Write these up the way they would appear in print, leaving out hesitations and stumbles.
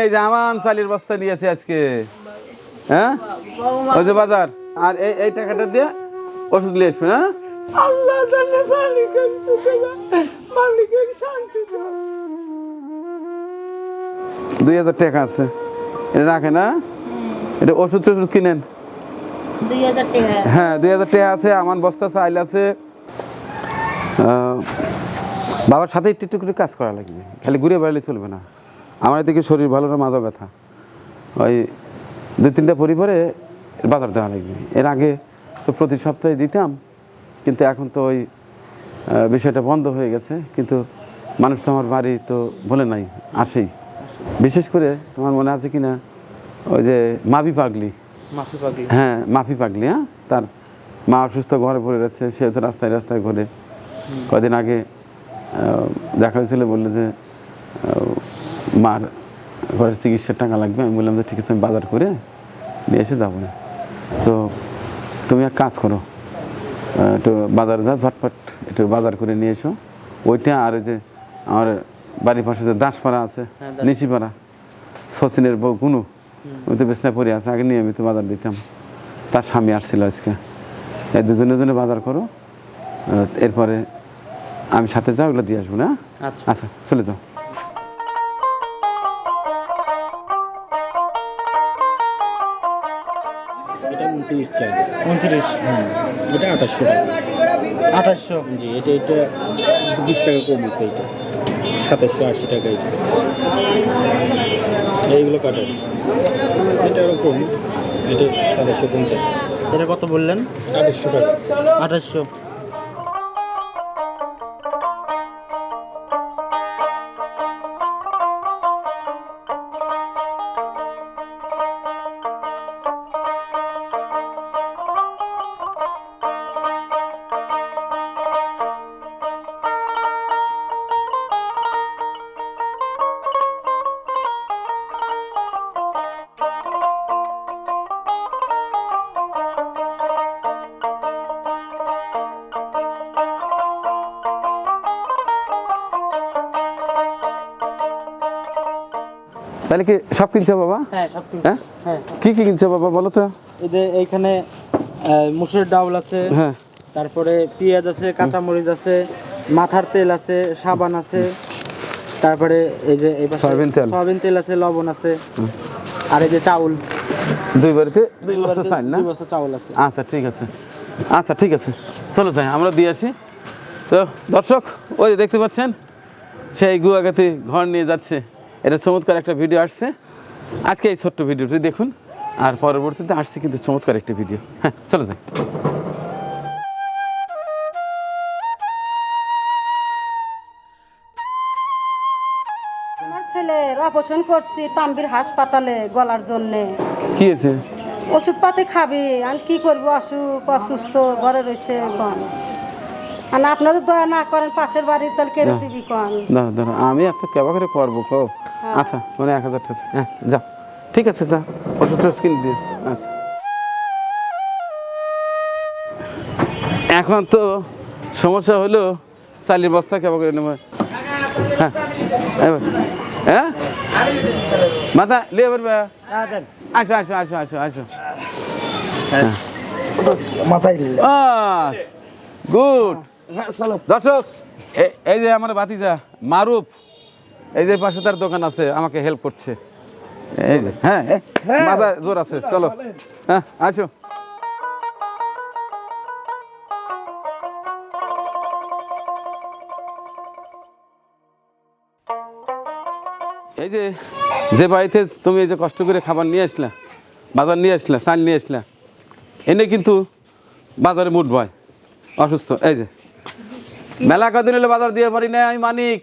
এই যে আমান চালের বস্তা নিয়েছে আজকে, হ্যাঁ ওই যে বাজার, আর এই টাকাটা দিয়ে ওষুধ নিয়ে আসবেন। হ্যাঁ আল্লাহ জানে মালিকের সুতরা মালিকের শান্তি দাও। 2000 টাকা আছে, এটা রাখে না, এটা ওষুধ টষুধ কিনেন। 2000 টাকা? হ্যাঁ 2000 টাকা আছে, আমান বস্তা চাইল আছে। বাবার সাথে একটু একটু করে কাজ করা লাগবে, খালি ঘুরে বেড়ালে চলবে না। আমার এদিকে শরীর ভালো না, মাজা ব্যথা, ওই 2-3টা পরিবারে বাজার দেওয়া লাগবে। এর আগে তো প্রতি সপ্তাহে দিতাম, কিন্তু এখন তো ওই বিষয়টা বন্ধ হয়ে গেছে। কিন্তু মানুষ তো আমার বাড়ি তো বলে নাই, আসেই। বিশেষ করে তোমার মনে আছে কি না, ওই যে মাফি পাগলি, হ্যাঁ মাফি পাগলি, হ্যাঁ তার মা অসুস্থ, ঘরে পড়ে গেছে, সে তো রাস্তায় রাস্তায় ঘুরে। কদিন আগে দেখা হয়েছিল, বললো যে মার ঘরের চিকিৎসার টাকা লাগবে। আমি বললাম যে ঠিক আছে, আমি বাজার করে নিয়ে এসে যাবো না। তো তুমি এক কাজ করো, একটু বাজার যা, ঝটপট একটু বাজার করে নিয়ে এসো। ওইটা আর ওই যে আমার বাড়ির পাশে যে দাসপাড়া আছে, নিশিপাড়া, সচিনের বউ গুনু, ওই তো বেসনা পড়ে আছে, আগে নিয়ে আমি তো বাজার দিতাম। তার স্বামী আসছিল আজকে, এই দুজনে বাজার করো, এরপরে আমি সাথে যাও, ওগুলো দিয়ে আসবো না। আচ্ছা চলে যাও। এটা 29 চাই। 29? এটা 2800 টাকা। 2800? জি, এটা 20 টাকা কমেছে, এটা 2780 টাকা। এইগুলো কাটার, এটা আরও কম, এটা 2750 টাকা। এটা কত বললেন? 2800 টাকা। 2800? তাহলে কি সব কিনছো বাবা? হ্যাঁ সব কিনছি। হ্যাঁ হ্যাঁ, কি কি কিনছো বাবা বলো তো? এই যে এইখানে মুসুরের ডাউল আছে, হ্যাঁ তারপরে পেঁয়াজ আছে, কাঁচামরিচ আছে, মাথার তেল আছে, সাবান আছে, তারপরে এই যে এই পাশে সয়াবিন তেল আছে, লবণ আছে, আর এই যে চাউল, 2 বাড়িতে 2 বস্তা চাল না? 2 বস্তা চাউল আছে। আচ্ছা ঠিক আছে, আচ্ছা ঠিক আছে, চলো যাই, আমরা দিয়ে আসি। তো দর্শক, ওই যে দেখতে পাচ্ছেন, সেই গুয়াগাতি ঘর নিয়ে যাচ্ছে। এটা চমৎকার একটা ভিডিও আসছে আজকে, এই ছোট্ট ভিডিওটি দেখুন, আর পরবর্তীতে আসছে কিন্তু চমৎকার একটা ভিডিও। হ্যাঁ চলো যাই। আমার ছেলের অপারেশন করছি তাম্বির হাসপাতালে গলার জন্যে। কি হয়েছে? ওষুধপাতি খাবি, আমি কি করবো, অসুস্থ ঘরে রয়েছে কন। আর আপনাদের দয়া না করেন পাশের বাড়ি, তাহলে কেড়ে দিবি কন। দাঁড়া দাঁড়া, আমি এত কেবা করে করবো কো। আচ্ছা মানে 1000 টাকা, হ্যাঁ যাও, ঠিক আছে, যা ওষুধ টষুধ কিনে দিও। আচ্ছা এখন তো সমস্যা হলো, চালের বস্তা কেবা করে নেবো। হ্যাঁ এবার হ্যাঁ মাথা লিয়ে পারবে, আসো আসো আসো আসো আসো। মাথায় গুড। দর্শক, এই যে আমার ভাতিজা মারুফ, এই যে পাশে তার দোকান আছে, আমাকে হেল্প করছে। এই যে হ্যাঁ মাথা জোর আছে, চলো হ্যাঁ আসো। এই যে যে বাড়িতে তুমি এই যে কষ্ট করে খাবার নিয়ে আসলা, বাজার নিয়ে আসলা, চাল নিয়ে আসলা, এনে কিন্তু বাজারে মুড ভয় অসুস্থ। এই যে মেলা কদিন হলে বাজার দিয়ে পারি না আমি, মানিক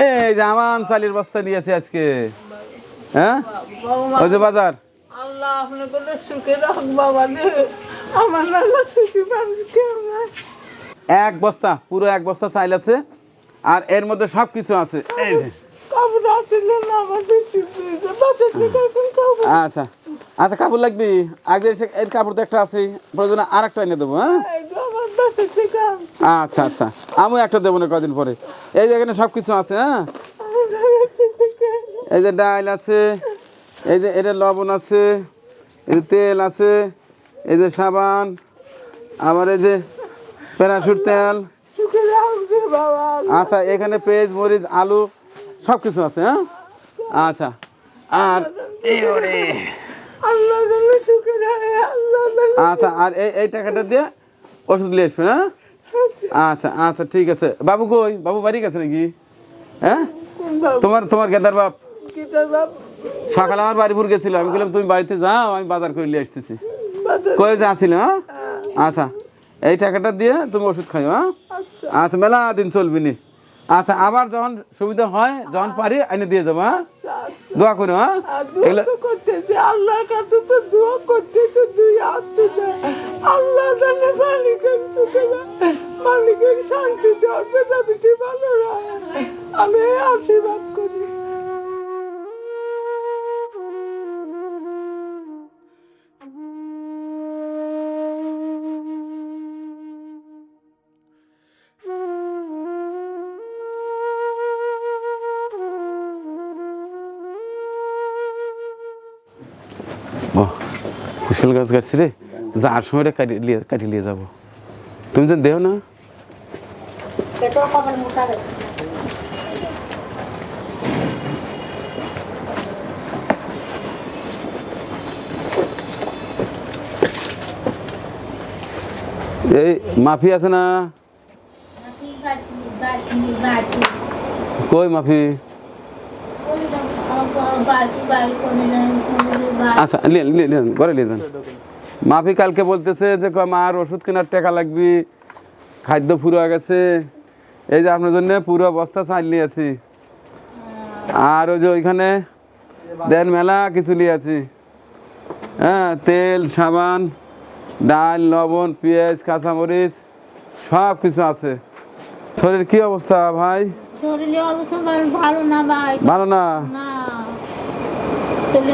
এই যে আমান চালের বস্তা নিয়েছে আজকে। হ্যাঁ ওই যে বাজার। আল্লাহ আপনাকে সুখে রাখ বাবা, আমার আল্লাহ সুখী মানুষ কেউ নাই। 1 বস্তা, পুরো 1 বস্তা চাল আছে, আর এর মধ্যে সব কিছু আছে। এই যে আচ্ছা আচ্ছা, কাপড় লাগবে আগে, এর কাপড় তো একটা আছে, প্রয়োজনে আর একটা এনে দেবো। হ্যাঁ আচ্ছা আচ্ছা, আমিও একটা দেবো না কদিন পরে। এই যে এখানে সব কিছু আছে। হ্যাঁ এই যে ডাল আছে, এই যে এটা লবণ আছে, এই যে তেল আছে, এই যে সাবান, আবার এই যে প্যারাশুট তেল। আচ্ছা, এখানে পেঁয়াজ মরিচ আলু সব কিছু আছে। হ্যাঁ, আচ্ছা। আর আচ্ছা, আর এই টাকাটা দিয়ে ওষুধ নিয়ে আসবেন। হ্যাঁ, আচ্ছা আচ্ছা, ঠিক আছে। বাবু কই? বাবু বাড়ি গেছে নাকি? হ্যাঁ, তোমার গেদার বাপ সকালে আমার বাড়িপুর গেছিল, আমি বললাম তুমি বাড়িতে যাও, আমি বাজার করে নিয়ে আসতেছি। কই যাচ্ছিল? হ্যাঁ, আচ্ছা, এই টাকাটা দিয়ে তুমি ওষুধ খাইও। হ্যাঁ, আচ্ছা, মেলা দিন চলবি নি। আচ্ছা, আবার যখন সুবিধা হয়, যখন পারি আইনে দিয়ে যাবো। হ্যাঁ, দোয়া করো। হ্যাঁ, এগুলো করতেছে আল্লাহর কাছে তো দোয়া করতেছে, তুই আসতে আল্লাহ জানে মালিকের শান্তি দেওয়ার বেটা বেটি ভালো রাখ, আমি আশীর্বাদ করি। কুশল গাছ গাছ রে, যার সময়টা কাটি নিয়ে যাবো। তুমি যেন দেও না। এই মাফি আছে না? কই মাফি? আচ্ছা, ঘরে নিয়ে যান। মাফি কালকে বলতেছে যে মার ওষুধ কেনার টাকা লাগবে, খাদ্য ফুরা গেছে, এই যে আপনার জন্য পুরো বস্তা চাল নিয়ে আছি। আর ওই যে ওইখানে দেন মেলা কিছু নিয়ে আছি। হ্যাঁ, তেল সাবান ডাল লবণ পেঁয়াজ কাঁচামরিচ সব কিছু আছে। শরীর কি অবস্থা ভাই? শরীরের অবস্থা ভালো না ভাই। ভালো না? না।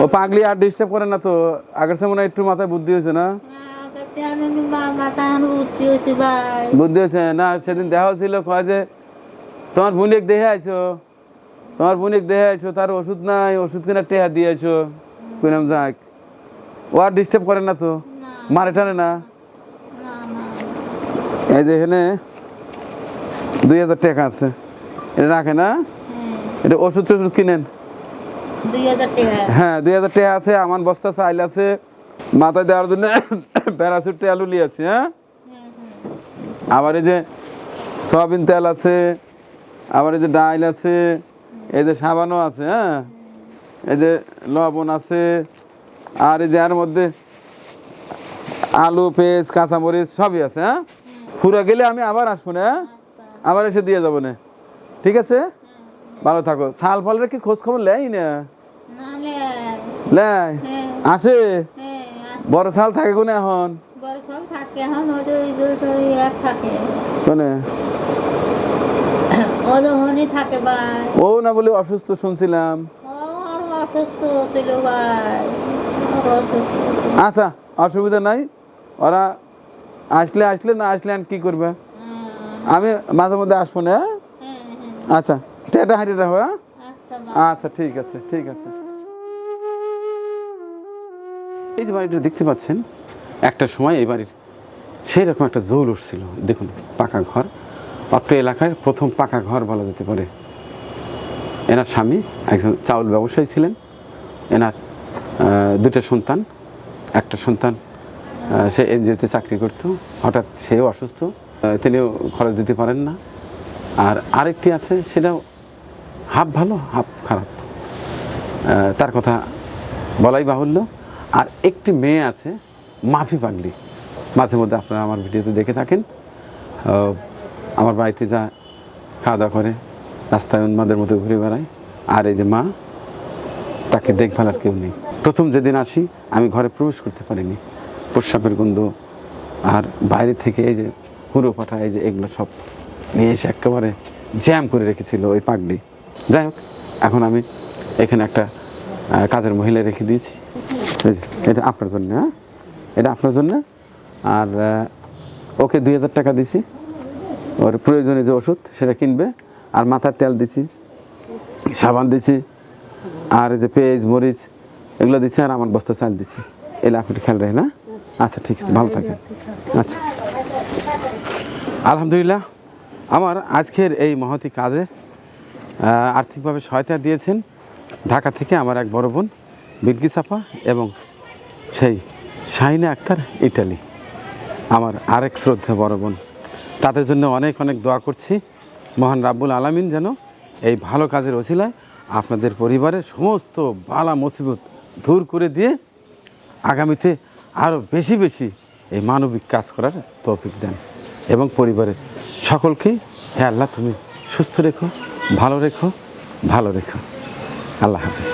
ও পাগলি আর ডিস্টার্ব করে না তো? আগের সময় মনে হয় একটু মাথায় বুদ্ধি হয়েছে না? বুদ্ধি হয়েছে না? সেদিন দেখা হচ্ছিল, কয় যে তোমার বোনিক দেখে আইছো, তার ওষুধ নাই, ওষুধ কিনা টেহা দিয়ে আইছো। কইলাম যাক, ও আর ডিস্টার্ব করে না তো? মারে টানে না? এই যে এখানে 2000 টাকা আছে, এটা রাখে না? এটা ওষুধ টষুধ কিনেন। 2000 টাকা? হ্যাঁ, 2000 টাকা আছে। আমার বস্তা চাইল আছে, মাথায় দেওয়ার জন্য প্যারাশুট তেল নিয়ে আছি। হ্যাঁ, আবার এই যে সয়াবিন তেল আছে, আবার এই যে ডাল আছে, এই যে সাবানও আছে। হ্যাঁ, এই যে লবণ আছে, আর এই যে এর মধ্যে আলু পেঁয়াজ কাঁচামরিচ সবই আছে। হ্যাঁ, পুরো গেলে আমি আবার আসবো না। আবার এসে দিয়ে যাবো না, ঠিক আছে? ভালো থাকো। শাল ফলের কি খোঁজ খবর লেই না? লাই আসে? বড় শাল থাকে কোনে এখন? ও না বলে অসুস্থ শুনছিলাম। আচ্ছা, অসুবিধা নাই। ওরা আসলে না আসলে আর কি করবে, আমি মাঝে মধ্যে আসবো না। আচ্ছা, টেটা হাঁটি রাখো। আচ্ছা, ঠিক আছে ঠিক আছে। এই যে বাড়িটা দেখতে পাচ্ছেন, একটা সময় এই বাড়ির সেই রকম একটা জৌল উঠছিল। দেখুন, পাকা ঘর, অত্র এলাকায় প্রথম পাকা ঘর বলা যেতে পারে। এনার স্বামী একজন চাউল ব্যবসায়ী ছিলেন। এনার 2টা সন্তান, একটা সন্তান সে এনজিওতে চাকরি করত, হঠাৎ সেও অসুস্থ, তিনিও খরচ দিতে পারেন না। আর আরেকটি আছে, সেটাও হাফ ভালো হাফ খারাপ, তার কথা বলাই বাহুল্য। আর একটি মেয়ে আছে, মাফি পাগলি, মাঝে মধ্যে আপনারা আমার ভিডিওতে দেখে থাকেন। আমার বাড়িতে যা খাওয়া দাওয়া করে, রাস্তায় উন্মাদের মতো ঘুরে বেড়ায়। আর এই যে মা, তাকে দেখভাল আর কেউ নেই। প্রথম যেদিন আসি, আমি ঘরে প্রবেশ করতে পারিনি, প্রস্রাবের গন্ধ, আর বাইরে থেকে এই যে হুড়ো পাঠা, এই যে এগুলো সব নিয়ে এসে একেবারে জ্যাম করে রেখেছিল ওই পাগলি। যাই হোক, এখন আমি এখানে একটা কাজের মহিলা রেখে দিয়েছি। এটা আপনার জন্য। হ্যাঁ, এটা আপনার জন্য। আর ওকে 2000 টাকা দিছি, ওর প্রয়োজনীয় যে ওষুধ সেটা কিনবে। আর মাথার তেল দিছি, সাবান দিছি, আর এই যে পেঁয়াজ মরিচ এগুলো দিচ্ছি, আর আমার বস্তা চাল দিচ্ছি। এলে আপনি খেয়াল রাখেন না? আচ্ছা ঠিক আছে, ভালো থাকেন। আচ্ছা, আলহামদুলিল্লাহ আমার আজকের এই মহতি কাজে আর্থিকভাবে সহায়তা দিয়েছেন ঢাকা থেকে আমার এক বড় বোন বিলকিস আপা এবং সেই শাহিনা আক্তার ইটালি, আমার আরেক শ্রদ্ধা বড় বোন। তাদের জন্য অনেক অনেক দোয়া করছি, মহান রাব্বুল আলামিন যেন এই ভালো কাজের ওসিলায় আপনাদের পরিবারের সমস্ত বালা মুসিবত দূর করে দিয়ে আগামীতে আরও বেশি বেশি এই মানবিক কাজ করার তৌফিক দেন এবং পরিবারের সকলকে হে আল্লাহ তুমি সুস্থ রেখো, ভালো রেখো, ভালো রেখো। আল্লাহ হাফিজ।